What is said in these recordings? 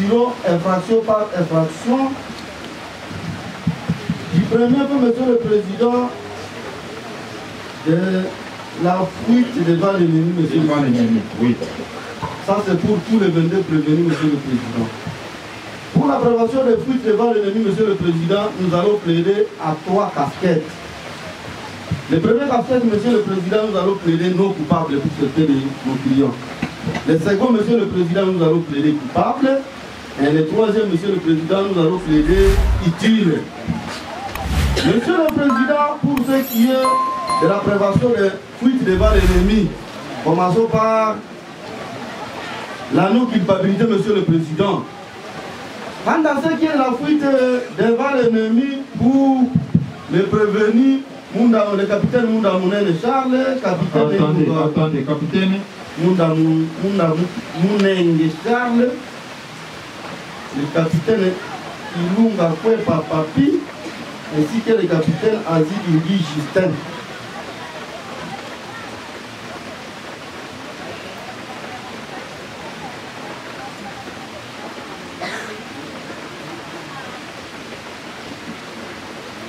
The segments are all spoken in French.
irons infraction par infraction. Du premier peu, Monsieur le Président, de la fuite devant l'ennemi, Monsieur le Président. Oui. Ça, c'est pour tous les 22 prévenus, Monsieur le Président. Pour la prévention des fuites devant l'ennemi, Monsieur le Président, nous allons plaider à 3 casquettes. Le premier casquette, Monsieur le Président, nous allons plaider non coupables pour certains de nos clients. Le second, Monsieur le Président, nous allons plaider coupables. Et le troisième, Monsieur le Président, nous allons plaider utile. Monsieur le Président, pour ce qui est de la prévention des fuites devant l'ennemi, commençons par la non-culpabilité, Monsieur le Président. Quant à ce qui est de la fuite devant l'ennemi, pour le prévenir, le capitaine Mounda Mounene Charles, Attendez, capitaine. Mounda Mounene Charles, le capitaine Ilunga Kwepa Papi, ainsi que le capitaine Azid Udi Justin.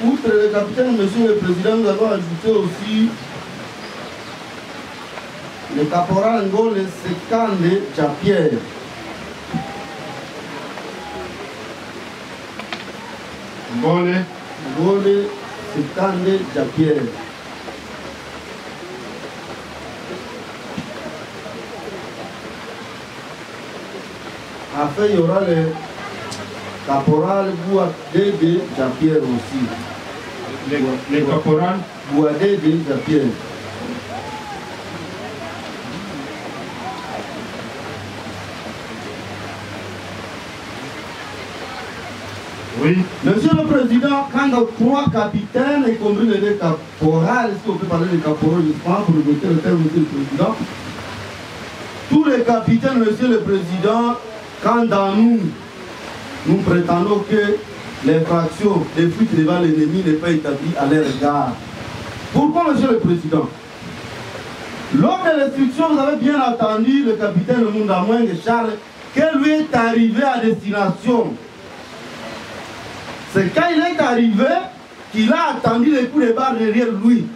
Outre le capitaine, Monsieur le Président, nous avons ajouté aussi le caporal Ngole Sekande Japierre. Ngole Sekande Japierre. Après, il y aura le caporal Bouadede Japierre aussi. Le caporal Bouadede Japierre. Oui. Monsieur le Président, quand 3 capitaines, y compris les 2 caporales, est-ce qu'on peut parler des caporaux, je pense, pour mettre le terme, Monsieur le Président, tous les capitaines, Monsieur le Président, quand dans nous prétendons que l'infraction des fuites devant l'ennemi n'est pas établie à leur égard. Pourquoi, Monsieur le Président? Lors de l'instruction, vous avez bien entendu le capitaine Moundamoueng Charles, que lui est arrivé à destination. C'est quand il est arrivé qu'il a attendu les coups de barre derrière lui.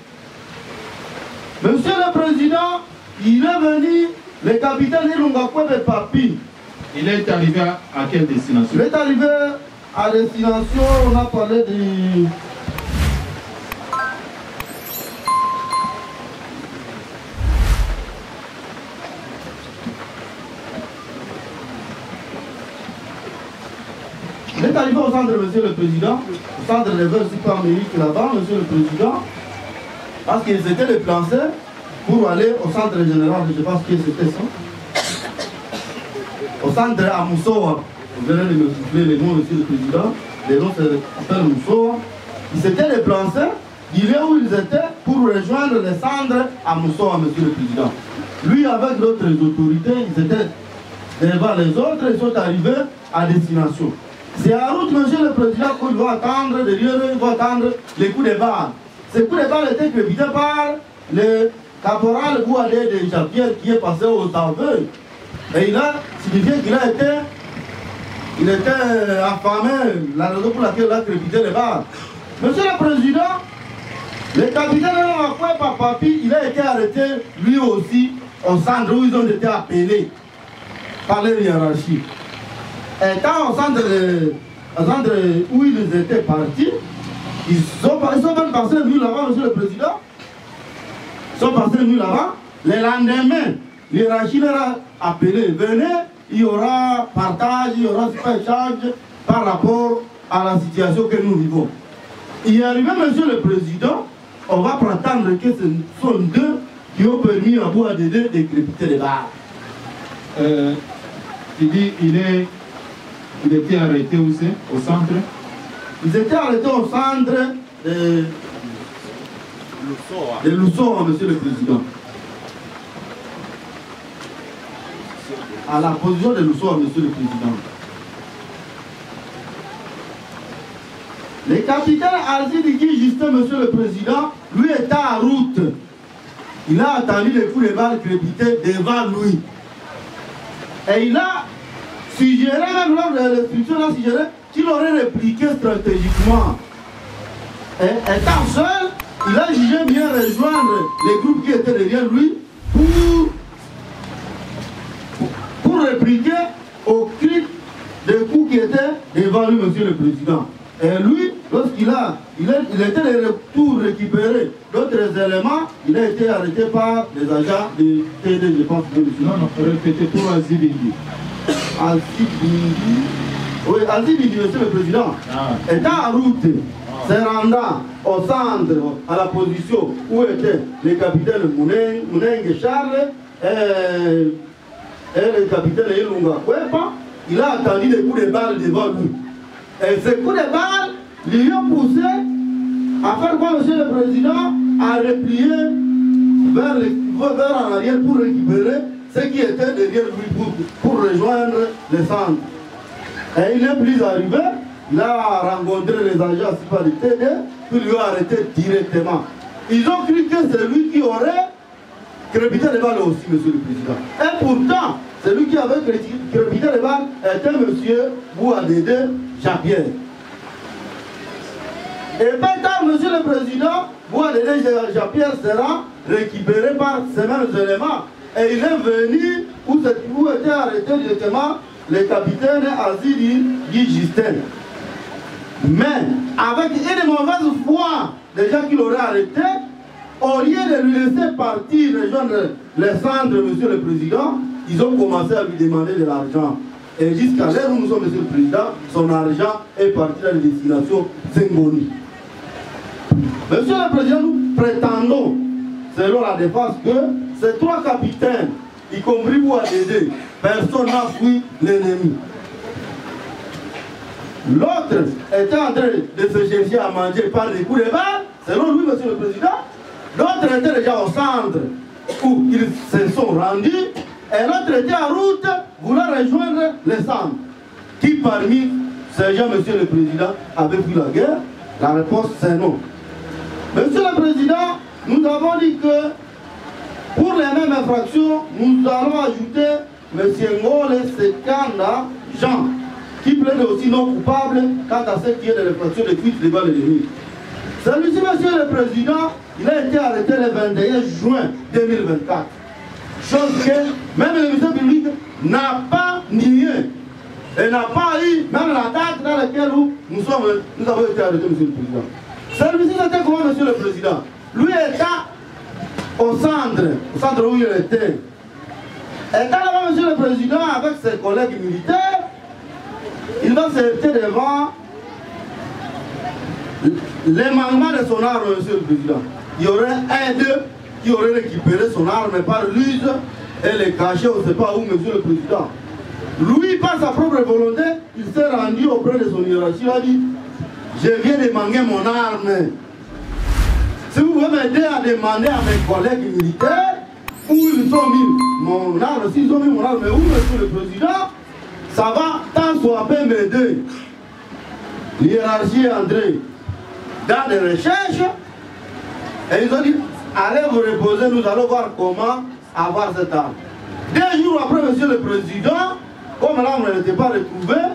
Monsieur le Président, il est venu, le capitaine Ilungakwe de Papi. Il est arrivé à quelle destination? Il est arrivé à destination, on a parlé de... Il est arrivé au centre, Monsieur le Président, au centre de l'Évêque Super-Amérique là-bas, Monsieur le Président, parce qu'ils étaient déplacés pour aller au centre général, je pense que c'était ça, au centre à Moussoua. Vous venez de me souffler les noms, Monsieur le Président, les noms s'appellent Moussoua. Ils s'étaient déplacés, il est où ils étaient, pour rejoindre les cendres à Moussoua, Monsieur le Président. Lui, avec d'autres autorités, ils étaient devant les autres, ils sont arrivés à destination. C'est en route, Monsieur le Président, qu'il va attendre, derrière eux, il va attendre les coups de barre. Ces coups de barre étaient crépités par le caporal Bouadé de Japierre qui est passé aux aveux. Et il a signifié qu'il a été, il était affamé, la raison pour laquelle il a crépité les barres. Monsieur le Président, le capitaine Akwe Papi, il a été arrêté lui aussi au centre où ils ont été appelés par les hiérarchies. Étant au centre où ils étaient partis, ils sont même passés nous là-bas, Monsieur le Président. Ils sont passés nous là-bas. Le lendemain, l'hierarchie leur a appelé. Venez, il y aura partage, il y aura échange par rapport à la situation que nous vivons. Il est arrivé, Monsieur le Président, on va prétendre que ce sont 2 qui ont permis à Bouadede de crépiter les barres. Tu dis, il était arrêté aussi, au centre? Ils étaient arrêtés au centre de Loussoa, Monsieur le Président. À la position de Loussoa, Monsieur le Président. Le capitaine Azidiki Justin, Monsieur le Président, lui était en route. Il a attendu les coups de balles crépités devant lui. Et il a suggéré, même lors de l'instruction, il a suggéré qu'il aurait répliqué stratégiquement. Étant seul, il a jugé bien rejoindre les groupes qui étaient derrière lui pour répliquer aux cris des coups qui étaient devant lui, monsieur le président. Et lui, lorsqu'il était de retour récupéré d'autres éléments, il a été arrêté par les agents de TD, je pense que monsieur. Non, répétez pour Azibindi. Azibindi. Oui, Azibindi, monsieur le président. Étant en route, se rendant au centre, à la position où étaient les capitaines Mouneng Charles et le capitaine Ilunga Kwepa, il a attendu des coups de balle devant lui. Et ces coups de balle lui ont poussé à faire quoi, monsieur le président, à replier vers en arrière pour récupérer ce qui était derrière lui pour rejoindre le centre. Et il n'est plus arrivé, il a rencontré les agents de TD, puis lui a arrêté directement. Ils ont cru que c'est lui qui aurait crépité les balles aussi, monsieur le président. Et pourtant, celui qui avait crépité les balles était monsieur Bouadédé Jean-Pierre. Et maintenant, monsieur le président, Bouadédé Jean-Pierre sera récupéré par ces mêmes éléments. Et il est venu où était arrêté directement le capitaine Azidi Guy Justin. Mais avec une mauvaise foi des gens qui l'auraient arrêté, au lieu de lui laisser partir, rejoindre les centres, monsieur le président, ils ont commencé à lui demander de l'argent. Et jusqu'à l'heure où nous sommes, monsieur le président, son argent est parti à la destination Zengoni. Monsieur le président, nous prétendons, selon la défense, que ces trois capitaines, y compris Bouadédé, personne n'a fui l'ennemi. L'autre était en train de se chercher à manger par des coups de balle, selon lui, monsieur le président. L'autre était déjà au centre où ils se sont rendus. Et l'autre était en route, voulant rejoindre les centres. Qui parmi ces gens, monsieur le président, avait fui la guerre? La réponse, c'est non. Monsieur le président, nous avons dit que pour les mêmes infractions, nous allons ajouter M. Ngole Sekanda Jean, qui plaide aussi non coupable quant à ce qui est de l'infraction de fuite devant l'ennemi. Celui-ci, monsieur le président, il a été arrêté le 21 juin 2024. Chose que même le ministère public n'a pas nié. Et n'a pas eu même la date dans laquelle nous avons été arrêtés, monsieur le président. Celui-ci était comment, monsieur le président? Lui était au centre où il était. Et quand là-bas, monsieur le président, avec ses collègues militaires, il va s'arrêter devant l'émanement de son arme, monsieur le président. Il y aurait un d'eux qui aurait récupéré son arme par l'use et les cacher, on ne sait pas où, monsieur le président. Lui, par sa propre volonté, il s'est rendu auprès de son hiérarchie, il a dit, je viens de manquer mon arme. Si vous pouvez m'aider à demander à mes collègues militaires où ils ont mis mon arme, s'ils ont mis mon arme, où, monsieur le président, ça va tant soit peu m'aider. L'hiérarchie est entrée dans des recherches et ils ont dit, allez vous reposer, nous allons voir comment avoir cette arme. 2 jours après, monsieur le président, comme l'arme n'était pas retrouvée,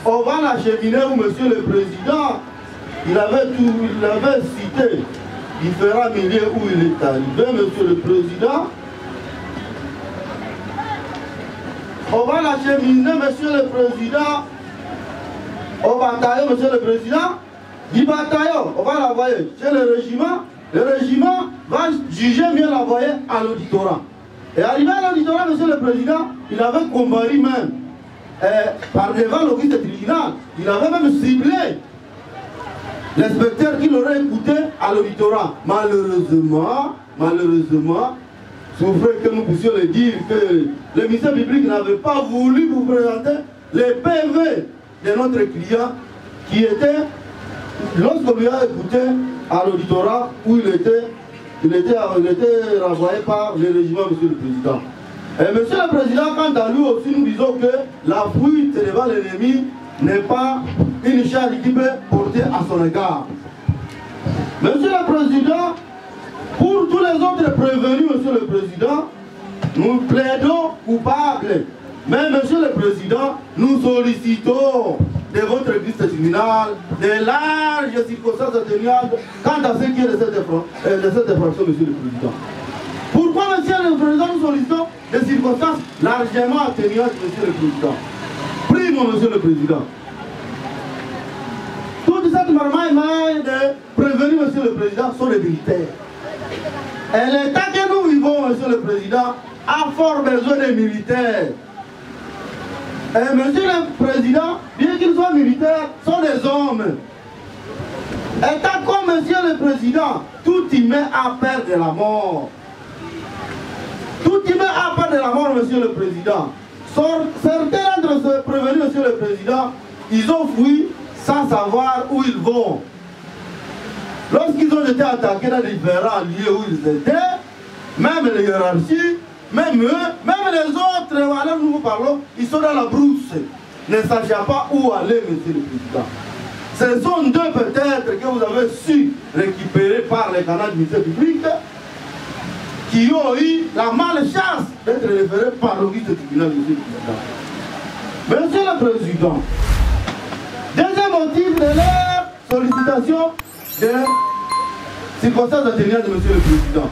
on va l'acheminer où monsieur le président, il avait cité différents milieux où il est arrivé, monsieur le président. On va l'acheminer, monsieur le président, au bataillon, monsieur le président. Du bataillon, on va l'envoyer chez le régiment. Le régiment va juger mieux l'envoyer à l'auditorat. Et arrivé à l'auditorat, monsieur le président, il avait combattu même par devant l'office de tribunal. Il avait même ciblé l'inspecteur qui l'aurait écouté à l'auditorat. Malheureusement, souffrez que nous puissions le dire, que le ministère public n'avait pas voulu vous présenter les PV de notre client qui était, lorsqu'on lui a écouté à l'auditorat où il était renvoyé par le régiment, monsieur le président. Et monsieur le président, quant à lui aussi, nous disons que la fuite devant l'ennemi n'est pas une charge qui peut porter à son égard. Monsieur le président, pour tous les autres prévenus, monsieur le président, nous plaidons coupables Mais Monsieur le Président, nous sollicitons de votre église tribunal de larges circonstances atténuantes quant à ce qui est de cette infraction, Monsieur le Président. Pourquoi, Monsieur le Président, nous sollicitons des circonstances largement atténuantes, Monsieur le Président? Primo, Monsieur le Président. Toute cette marmaille de prévenir, Monsieur le Président, sont des militaires. Et l'État que nous vivons, Monsieur le Président, a fort besoin des militaires. Et Monsieur le Président, bien qu'ils soient militaires, sont des hommes. État comme Monsieur le Président, tout humain a peur de la mort. Tout humain a peur de la mort, Monsieur le Président. Certains d'entre eux, prévenus, Monsieur le Président, ils ont fui sans savoir où ils vont. Lorsqu'ils ont été attaqués dans différents lieux où ils étaient, même les hiérarchies, même eux, même les autres, alors nous vous parlons, ils sont dans la brousse, ne sachant pas où aller, Monsieur le Président. Ce sont deux peut-être que vous avez su récupérer par les canaux du ministère public qui ont eu la malchance d'être référés par l'office de tribunal, Monsieur le Président. Monsieur le Président, deuxième motif de leur sollicitation de circonstances atténuantes de Monsieur le Président.